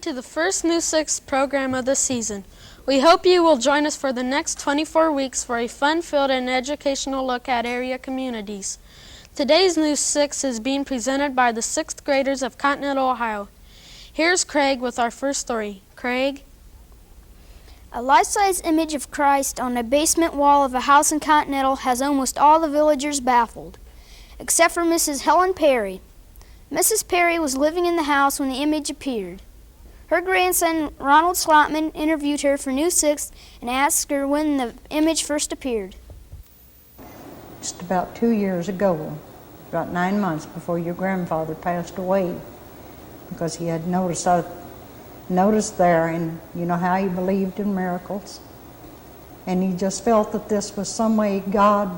to the first New 6 program of the season. We hope you will join us for the next 24 weeks for a fun-filled and educational look at area communities. Today's New 6 is being presented by the 6th graders of Continental, Ohio. Here's Craig with our first story. Craig? A life-size image of Christ on the basement wall of a house in Continental has almost all the villagers baffled, except for Mrs. Helen Perry. Mrs. Perry was living in the house when the image appeared. Her grandson, Ronald Slotman, interviewed her for New 6 and asked her when the image first appeared. Just about 2 years ago, about 9 months before your grandfather passed away, because he had noticed there, and you know how he believed in miracles, and he just felt that this was some way God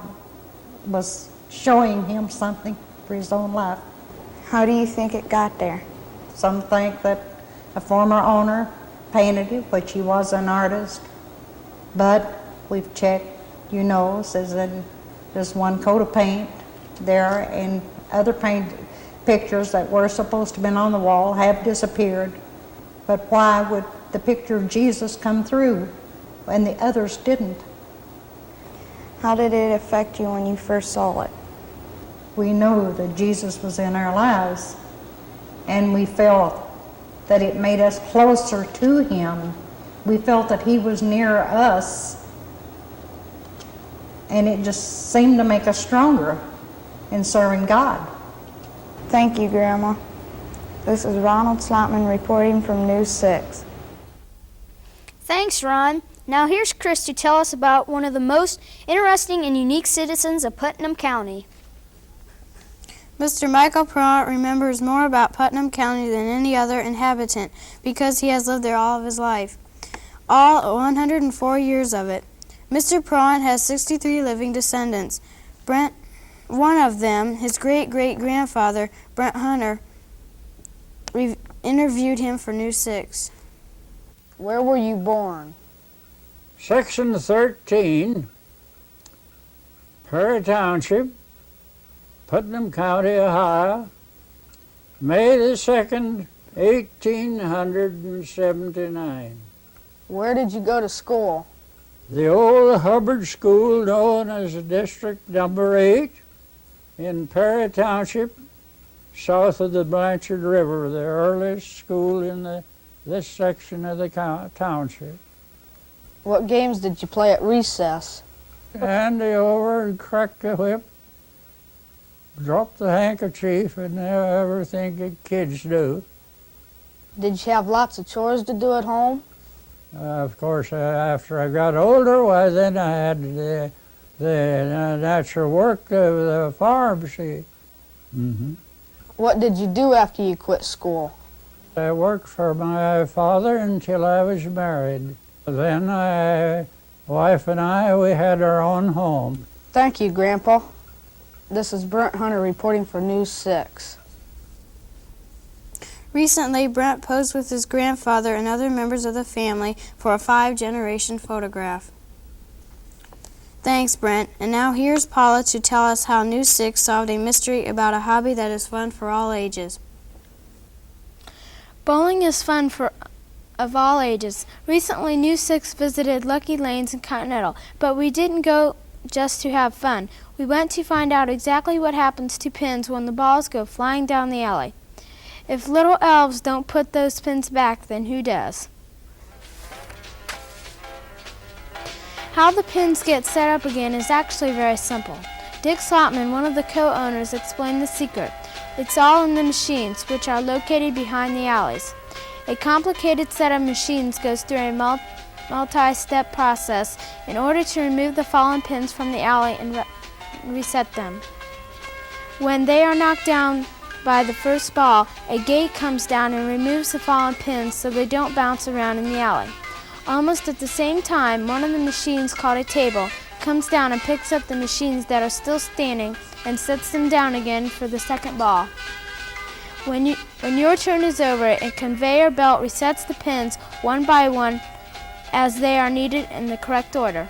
was showing him something for his own life. How do you think it got there? Some think that a former owner painted it, which he was an artist, but we've checked, you know, says that there's one coat of paint there, and other paint pictures that were supposed to have been on the wall have disappeared. But why would the picture of Jesus come through and the others didn't? How did it affect you when you first saw it? We know that Jesus was in our lives, and we felt that it made us closer to him. We felt that he was near us, and it just seemed to make us stronger in serving God. Thank you, Grandma. This is Ronald Slotman reporting from News 6. Thanks, Ron. Now here's Chris to tell us about one of the most interesting and unique citizens of Putnam County. Mr. Michael Pratt remembers more about Putnam County than any other inhabitant because he has lived there all of his life, all 104 years of it. Mr. Pratt has 63 living descendants. Brent, one of them, his great-great-grandfather, Brent Hunter, interviewed him for News 6. Where were you born? Section 13, Perry Township, Putnam County, Ohio, May the 2nd, 1879. Where did you go to school? The old Hubbard School, known as District Number 8, in Perry Township, south of the Blanchard River, the earliest school in this section of the township. What games did you play at recess? Andy over and cracked the whip, dropped the handkerchief, and everything that kids do. Did you have lots of chores to do at home? Of course, after I got older, why then I had the natural work of the farm, see. What did you do after you quit school? I worked for my father until I was married. Then my wife and I, we had our own home. Thank you, Grandpa. This is Brent Hunter reporting for News 6. Recently, Brent posed with his grandfather and other members of the family for a 5-generation photograph. Thanks, Brent. And now here's Paula to tell us how News 6 solved a mystery about a hobby that is fun for all ages. Bowling is fun of all ages. Recently, News 6 visited Lucky Lanes in Continental, but we didn't go just to have fun. We went to find out exactly what happens to pins when the balls go flying down the alley. If little elves don't put those pins back, then who does? How the pins get set up again is actually very simple. Dick Slotman, one of the co-owners, explained the secret. It's all in the machines, which are located behind the alleys. A complicated set of machines goes through a multi-step process in order to remove the fallen pins from the alley and reset them. When they are knocked down by the first ball, a gate comes down and removes the fallen pins so they don't bounce around in the alley. Almost at the same time, one of the machines, called a table, comes down and picks up the machines that are still standing and sets them down again for the second ball. When your turn is over, a conveyor belt resets the pins one by one as they are needed in the correct order.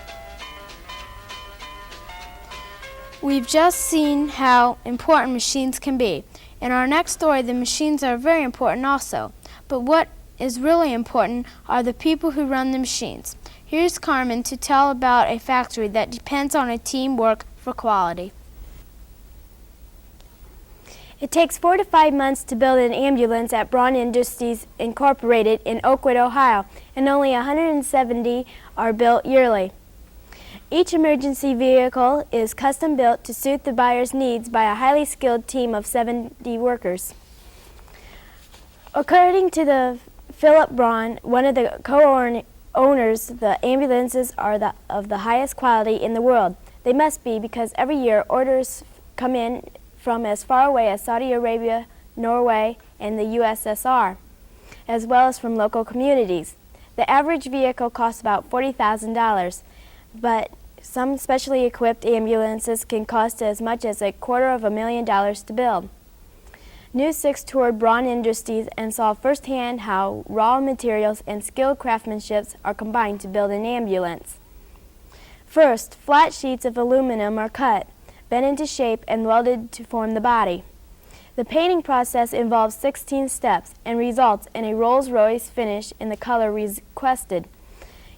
We've just seen how important machines can be. In our next story, the machines are very important also. But what is really important are the people who run the machines. Here's Carmen to tell about a factory that depends on a teamwork for quality. It takes 4 to 5 months to build an ambulance at Braun Industries Incorporated in Oakwood, Ohio, and only 170 are built yearly. Each emergency vehicle is custom built to suit the buyer's needs by a highly skilled team of 70 workers. According to the Philip Braun, one of the co-owners, the ambulances are of the highest quality in the world. They must be because every year orders come in from as far away as Saudi Arabia, Norway, and the USSR, as well as from local communities. The average vehicle costs about $40,000, but some specially equipped ambulances can cost as much as $250,000 to build. News 6 toured Braun Industries and saw firsthand how raw materials and skilled craftsmanship are combined to build an ambulance. First, flat sheets of aluminum are cut, bent into shape, and welded to form the body. The painting process involves 16 steps and results in a Rolls-Royce finish in the color requested.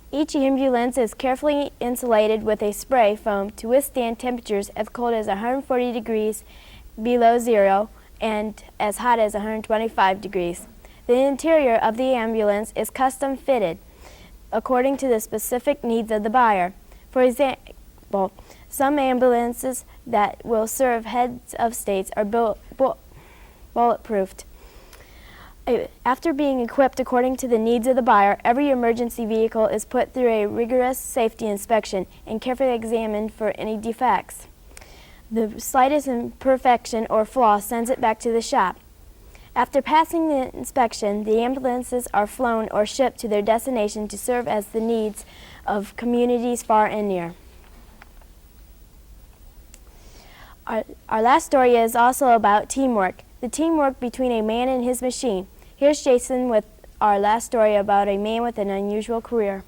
Each ambulance is carefully insulated with a spray foam to withstand temperatures as cold as 140 degrees below zero and as hot as 125 degrees. The interior of the ambulance is custom fitted according to the specific needs of the buyer. For example, some ambulances that will serve heads of states are bulletproofed. After being equipped according to the needs of the buyer, every emergency vehicle is put through a rigorous safety inspection and carefully examined for any defects. The slightest imperfection or flaw sends it back to the shop. After passing the inspection, the ambulances are flown or shipped to their destination to serve as the needs of communities far and near. Our last story is also about teamwork, the teamwork between a man and his machine. Here's Jason with our last story about a man with an unusual career.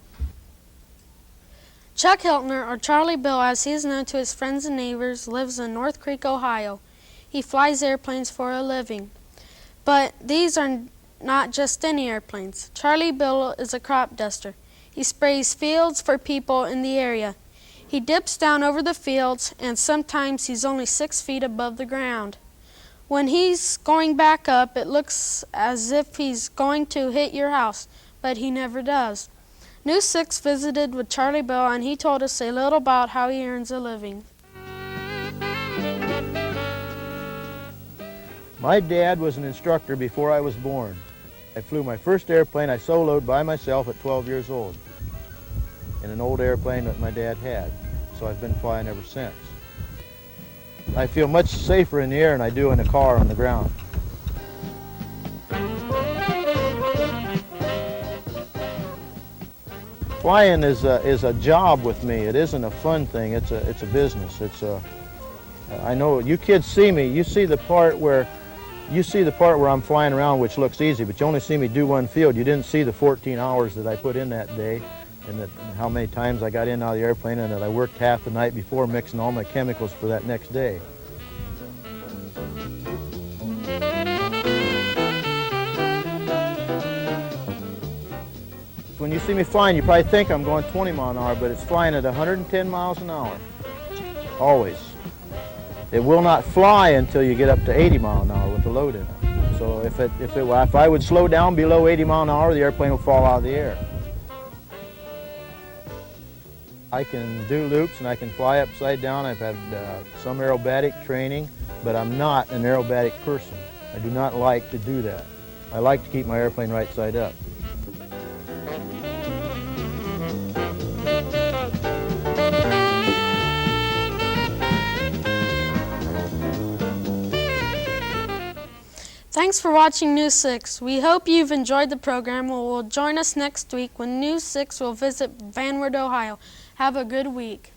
Chuck Hiltner, or Charlie Bill as he is known to his friends and neighbors, lives in North Creek, Ohio. He flies airplanes for a living. But these are not just any airplanes. Charlie Bill is a crop duster. He sprays fields for people in the area. He dips down over the fields, and sometimes he's only 6 feet above the ground. When he's going back up, it looks as if he's going to hit your house, but he never does. News 6 visited with Charlie Bill, and he told us a little about how he earns a living. My dad was an instructor before I was born. I flew my first airplane I soloed by myself at 12 years old in an old airplane that my dad had, so I've been flying ever since. I feel much safer in the air than I do in a car on the ground. Flying is a job with me. It isn't a fun thing. It's a business. I know you kids see me. You see the part where I'm flying around, which looks easy, but you only see me do one field. You didn't see the 14 hours that I put in that day, and how many times I got in and out of the airplane, and that I worked half the night before mixing all my chemicals for that next day. When you see me flying, you probably think I'm going 20 miles an hour, but it's flying at 110 miles an hour, always. It will not fly until you get up to 80 miles an hour with the load in it. So if I would slow down below 80 miles an hour, the airplane will fall out of the air. I can do loops and I can fly upside down. I've had some aerobatic training, but I'm not an aerobatic person. I do not like to do that. I like to keep my airplane right side up. Thanks for watching News 6. We hope you've enjoyed the program and will join us next week when News 6 will visit Vanward, Ohio. Have a good week.